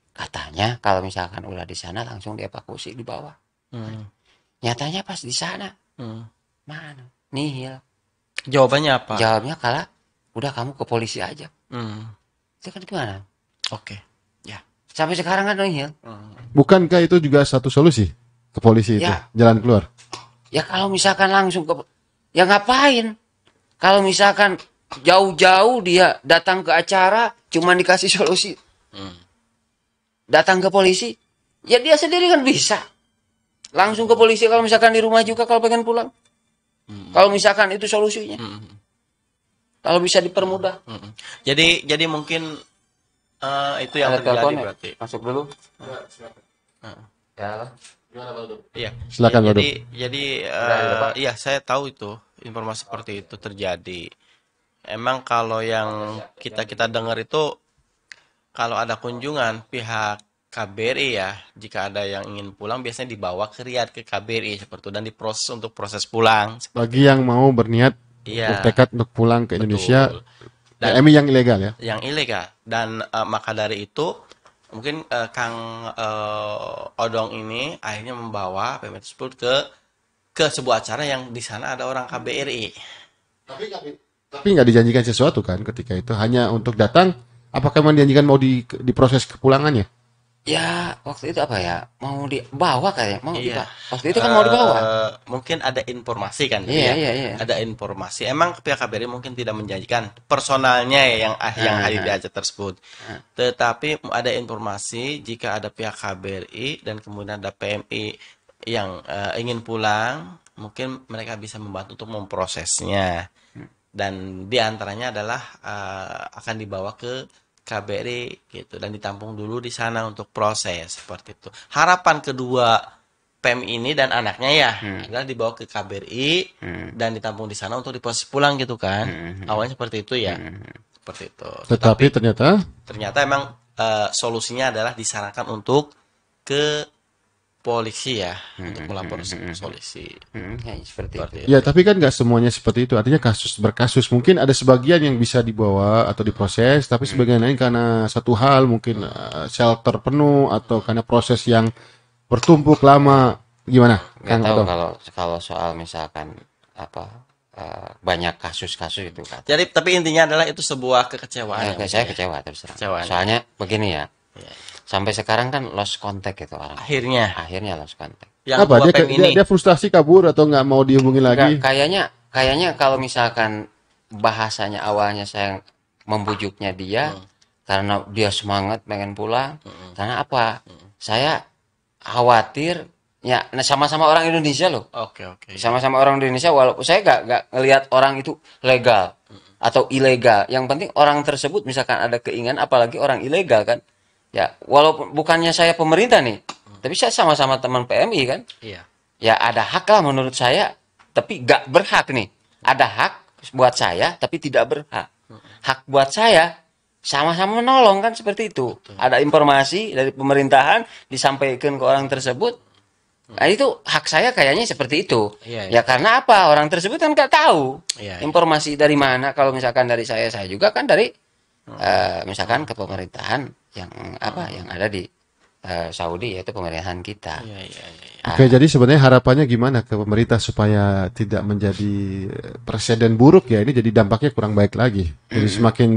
Katanya kalau misalkan udah di sana langsung dievakuasi di bawah. Nyatanya pas di sana, mana? Nihil. Jawabannya apa? Jawabnya kalau udah kamu ke polisi aja. Itu kan gimana? Oke. Ya, sampai sekarang kan nihil. Bukankah itu juga satu solusi ke polisi itu? Ya. Jalan keluar. Ya kalau misalkan langsung ke, ya ngapain? Kalau misalkan jauh-jauh dia datang ke acara, cuman dikasih solusi. Datang ke polisi, ya dia sendiri kan bisa. Langsung ke polisi kalau misalkan di rumah juga kalau pengen pulang. Kalau misalkan itu solusinya. Kalau bisa dipermudah. Jadi mungkin itu yang Ada terjadi telepon ya? berarti. Masuk dulu. Ya. Iya. Silakan, Waduh. Jadi Pak. iya saya tahu itu informasi seperti itu terjadi. Emang kalau yang kita dengar itu kalau ada kunjungan pihak KBRI ya, jika ada yang ingin pulang biasanya dibawa ke Riyadh ke KBRI seperti itu dan diproses untuk proses pulang. Bagi yang mau berniat Iya. bertekad untuk pulang ke Indonesia, Betul. Dan PMI yang ilegal ya. yang ilegal dan maka dari itu mungkin Kang Odong ini akhirnya membawa PMI tersebut ke sebuah acara yang di sana ada orang KBRI. Tapi nggak dijanjikan sesuatu kan ketika itu, hanya untuk datang. Apakah memang dijanjikan mau diproses kepulangannya? Ya, waktu itu apa ya? Mau dibawa kayak, mau Iya. waktu itu kan mau dibawa. Mungkin ada informasi kan Iya, ya. iya. Ada informasi. Emang pihak KBRI mungkin tidak menjanjikan personalnya ya yang hadir di acara tersebut. Tetapi ada informasi jika ada pihak KBRI dan kemudian ada PMI yang ingin pulang, mungkin mereka bisa membantu untuk memprosesnya. Dan diantaranya adalah akan dibawa ke KBRI gitu dan ditampung dulu di sana untuk proses seperti itu. Harapan kedua PMI ini dan anaknya ya adalah dibawa ke KBRI dan ditampung di sana untuk diproses pulang gitu kan. Awalnya seperti itu ya. Seperti itu. Tetapi Ternyata emang solusinya adalah disarankan untuk ke polisi ya untuk melapor ke polisi. Ya, seperti itu. ya, tapi kan nggak semuanya seperti itu. Artinya kasus berkasus. Mungkin ada sebagian yang bisa dibawa atau diproses, tapi sebagian lain karena satu hal mungkin shelter penuh atau karena proses yang bertumpuk lama. Gimana? Nggak tahu kalau soal misalkan apa banyak kasus-kasus itu kan. Jadi tapi intinya adalah itu sebuah kekecewaan. Saya kecewa terus terang. Kecewaan. Soalnya begini ya. Iya. Sampai sekarang kan lost contact itu orang. Akhirnya lost contact. Yang Apa dua dia, PM ini. dia frustasi kabur atau nggak mau dihubungi lagi? Enggak, kayaknya kalau misalkan bahasanya awalnya saya membujuknya dia karena dia semangat pengen pulang. Karena apa? Saya khawatir ya, sama-sama orang Indonesia loh. Oke. Sama-sama orang Indonesia, walaupun saya nggak ngelihat orang itu legal atau ilegal. Yang penting orang tersebut misalkan ada keinginan, apalagi orang ilegal kan. Ya, walaupun bukannya saya pemerintah nih, tapi saya sama-sama teman PMI kan. Iya. Ya ada hak lah menurut saya, tapi nggak berhak nih. Ada hak buat saya, tapi tidak berhak. Hak buat saya sama-sama menolong kan, seperti itu. Ada informasi dari pemerintahan disampaikan ke orang tersebut. Nah itu hak saya kayaknya seperti itu. Iya. Ya karena apa? Orang tersebut kan nggak tahu Iya. informasi dari mana. Kalau misalkan dari saya juga kan dari misalkan ke pemerintahan yang ada di Saudi, yaitu pemerintahan kita. Iya. Oke, jadi sebenarnya harapannya gimana ke pemerintah supaya tidak menjadi presiden buruk ya, ini jadi dampaknya kurang baik lagi. Jadi semakin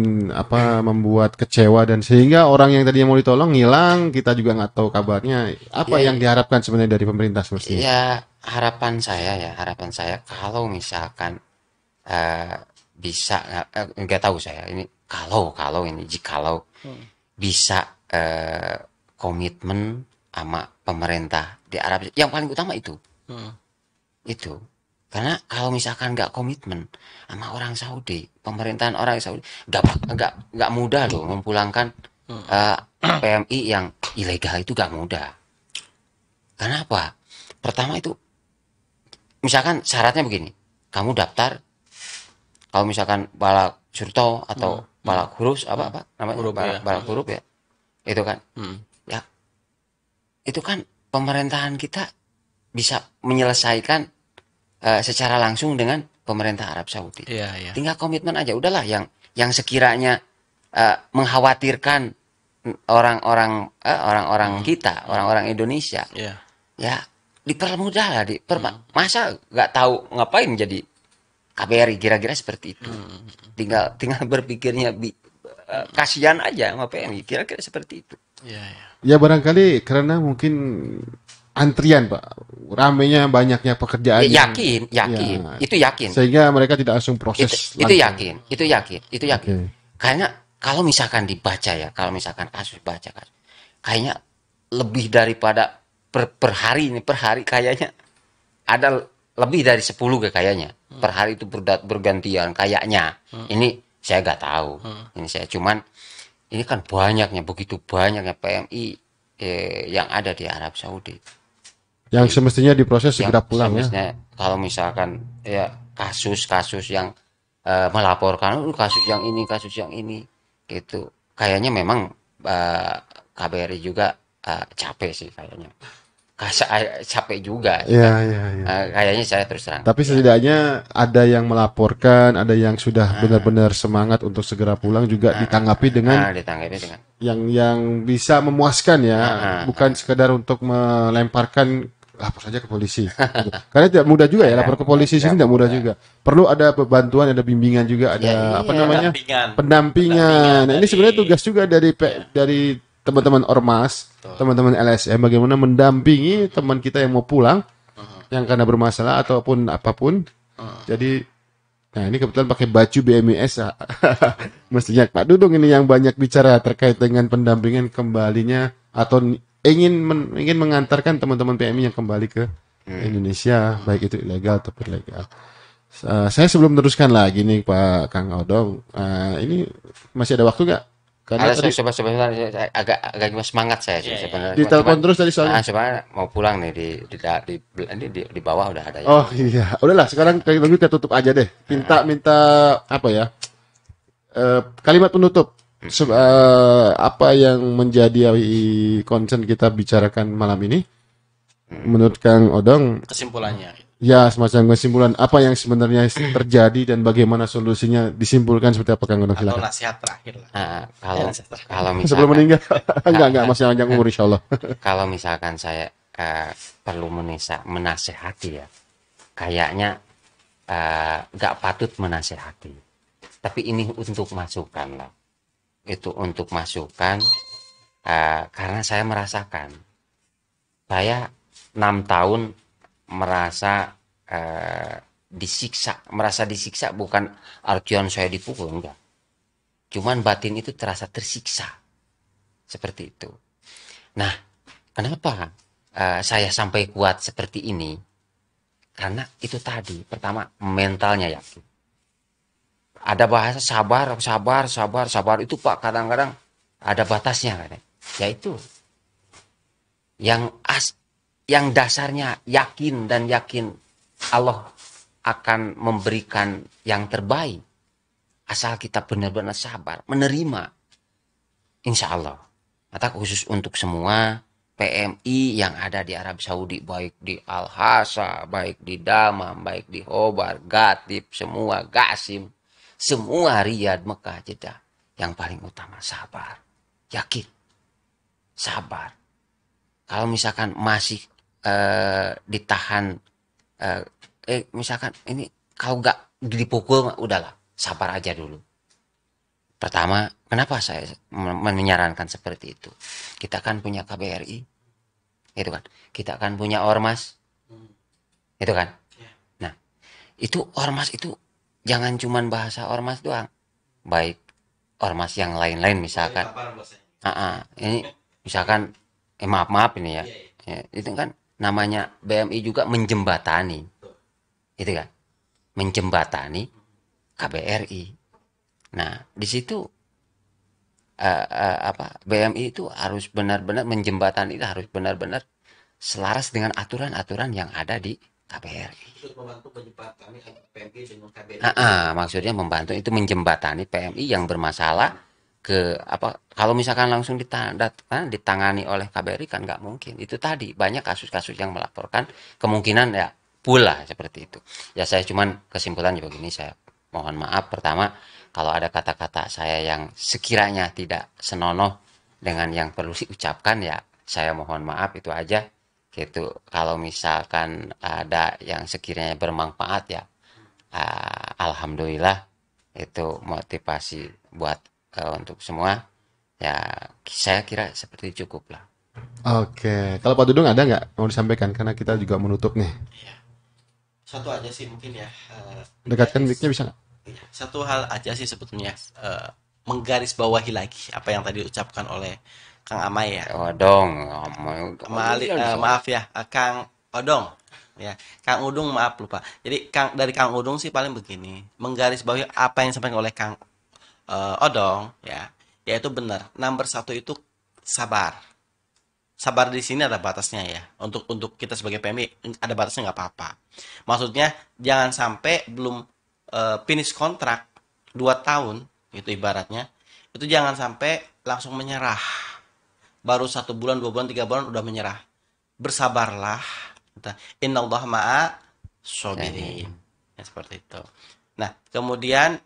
membuat kecewa dan sehingga orang yang tadinya mau ditolong hilang, kita juga nggak tahu kabarnya. Apa yang diharapkan sebenarnya dari pemerintah semestinya? Ya harapan saya kalau misalkan bisa nggak tahu saya ini jikalau bisa komitmen sama pemerintah di Arab, yang paling utama itu karena kalau misalkan nggak komitmen sama orang Saudi, pemerintahan orang Saudi nggak mudah loh memulangkan PMI yang ilegal, itu nggak mudah. Karena apa? Pertama itu misalkan syaratnya begini, kamu daftar, kalau misalkan balak surto atau balak huruf apa namanya, balak huruf ya, itu kan ya itu kan pemerintahan kita bisa menyelesaikan secara langsung dengan pemerintah Arab Saudi. Iya. Tinggal komitmen aja, udahlah yang sekiranya mengkhawatirkan orang-orang kita, orang-orang Indonesia. Iya. Ya dipermudah lah, masa nggak tahu ngapain jadi KBRI, kira-kira seperti itu. Tinggal berpikirnya kasihan aja sama PMI, kira-kira seperti itu. Iya. Ya barangkali karena mungkin antrian Pak, ramenya banyaknya pekerjaan. Yakin, Ya, itu yakin. sehingga mereka tidak langsung proses. Itu yakin. Okay. Karena kalau misalkan dibaca ya, kasus kayaknya lebih daripada per hari kayaknya ada lebih dari 10 kayaknya. Per hari itu bergantian kayaknya. Ini saya nggak tahu. Ini saya cuman ini kan begitu banyaknya PMI yang ada di Arab Saudi. Yang semestinya diproses segera pulang ya. Kalau misalkan ya kasus-kasus yang melaporkan kasus yang ini gitu. Kayaknya memang KBRI juga capek sih kayaknya. Capek juga. Ya. Kayaknya saya terus terang. Tapi setidaknya ada yang melaporkan, ada yang sudah benar-benar semangat untuk segera pulang juga ditanggapi dengan yang bisa memuaskan ya, bukan sekedar untuk melemparkan lapor saja ke polisi. Karena tidak mudah juga ya, lapor ke polisi sini tidak mudah juga. Perlu ada bantuan, ada bimbingan juga, ada pendampingan. Nah, ini sebenarnya tugas juga dari teman-teman ormas, teman-teman LSM, bagaimana mendampingi teman kita yang mau pulang, yang karena bermasalah ataupun apapun. Jadi, nah ini kebetulan pakai baju BMIS, mestinya Pak Dudung ini yang banyak bicara terkait dengan pendampingan kembalinya atau ingin mengantarkan teman-teman PMI yang kembali ke Indonesia, baik itu ilegal ataupun legal. Saya sebelum meneruskan lagi nih Pak Kang Odong, ini masih ada waktu nggak? Karena tadi sebenarnya agak semangat saya sih sebenarnya. Di telepon terus tadi soalnya. Sebenarnya mau pulang nih di bawah udah ada ya. Oh iya, udahlah sekarang kita tutup aja deh. Minta apa ya? Kalimat penutup. Apa yang menjadi concern kita bicarakan malam ini? Menurut Kang Odong, kesimpulannya. Ya, semacam kesimpulan apa yang sebenarnya terjadi dan bagaimana solusinya disimpulkan seperti apa Kang Odong, silakan. Atau nasihat terakhir lah. Kalau misalkan sebelum meninggal enggak masih panjang umur insyaallah. Kalau misalkan saya perlu menasehati ya, kayaknya nggak patut menasehati. Tapi ini untuk masukan lah. Itu untuk masukan karena saya merasakan. Saya 6 tahun merasa merasa disiksa, bukan artian saya dipukul, enggak. Cuman batin itu terasa tersiksa. Seperti itu. Nah, kenapa saya sampai kuat seperti ini? Karena itu tadi, pertama mentalnya yakin. Ada bahasa sabar itu Pak kadang-kadang ada batasnya kan. Yaitu yang dasarnya yakin dan yakin Allah akan memberikan yang terbaik. Asal kita benar-benar sabar, menerima. Insya Allah. Maka khusus untuk semua PMI yang ada di Arab Saudi, baik di Al-Hasa, baik di Damam, baik di Khobar, Gatib, semua Qasim, semua Riyadh, Mekah, Jeddah. Yang paling utama sabar. Yakin. Sabar. Kalau misalkan masih ditahan, misalkan ini kalau nggak dipukul, udahlah. Sabar aja dulu. Pertama, kenapa saya menyarankan seperti itu? Kita kan punya KBRI, itu kan. Kita kan punya ormas, itu kan. Nah, itu ormas itu jangan cuman bahasa ormas doang, baik ormas yang lain-lain misalkan. Ini misalkan, maaf ini ya, itu kan namanya BMI juga menjembatani, itu kan, menjembatani KBRI. Nah, di situ BMI itu harus benar-benar menjembatani, itu harus benar-benar selaras dengan aturan-aturan yang ada di KBRI. Membantu menjembatani PMI dengan KBRI. Maksudnya membantu itu menjembatani PMI yang bermasalah ke kalau misalkan langsung ditangani oleh KBRI kan nggak mungkin. Itu tadi banyak kasus-kasus yang melaporkan, kemungkinan ya pula seperti itu. Ya saya cuman kesimpulan juga gini, saya mohon maaf pertama kalau ada kata-kata saya yang sekiranya tidak senonoh dengan yang perlu diucapkan, ya saya mohon maaf, itu aja gitu. Kalau misalkan ada yang sekiranya bermanfaat, ya alhamdulillah, itu motivasi buat untuk semua, ya saya kira seperti cukup lah. Oke, kalau Pak Dudung ada nggak mau disampaikan, karena kita juga menutup nih. Satu aja sih mungkin ya, dekatkan mic-nya bisa nggak? Satu hal aja sih sebetulnya, menggarisbawahi lagi apa yang tadi diucapkan oleh Kang Amai ya. Maaf ya, Kang Odong ya, Kang Udung, maaf lupa. Jadi dari Kang Udung sih paling begini, menggarisbawahi apa yang disampaikan oleh Kang Odong ya, yaitu benar. Nomor 1 itu sabar. Sabar di sini ada batasnya ya. Untuk kita sebagai PMI ada batasnya, nggak apa-apa. Maksudnya jangan sampai belum finish kontrak 2 tahun itu ibaratnya, itu jangan sampai langsung menyerah. Baru 1 bulan, 2 bulan, 3 bulan udah menyerah. Bersabarlah. Innallaha ma'a shobirin. Ya, seperti itu. Nah, kemudian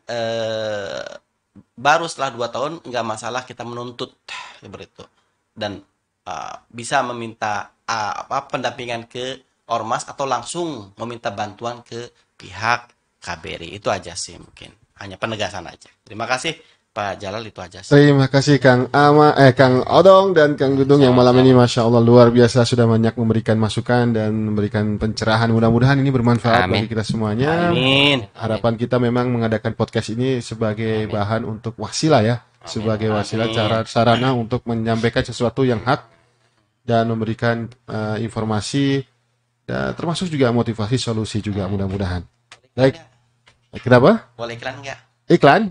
baru setelah 2 tahun nggak masalah kita menuntut seperti itu. Dan bisa meminta pendampingan ke ormas atau langsung meminta bantuan ke pihak KBRI. Itu aja sih, mungkin hanya penegasan aja. Terima kasih Pak Jalal, itu aja sih. Terima kasih Kang Odong dan Kang Dudung yang malam ini Masya Allah luar biasa sudah banyak memberikan masukan dan memberikan pencerahan. Mudah-mudahan ini bermanfaat bagi kita semuanya. Amin. Harapan kita memang mengadakan podcast ini sebagai bahan untuk wasilah ya, sebagai wasilah sarana untuk menyampaikan sesuatu yang hak dan memberikan informasi dan termasuk juga motivasi solusi juga, mudah-mudahan. Baik. Kenapa? Boleh iklan nggak? Iklan?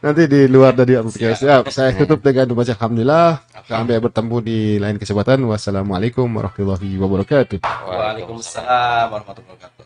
Nanti di luar dari podcast. Ya, saya tutup dengan membaca alhamdulillah. Sampai bertemu di lain kesempatan. Wassalamualaikum warahmatullahi wabarakatuh. Waalaikumsalam warahmatullahi wabarakatuh.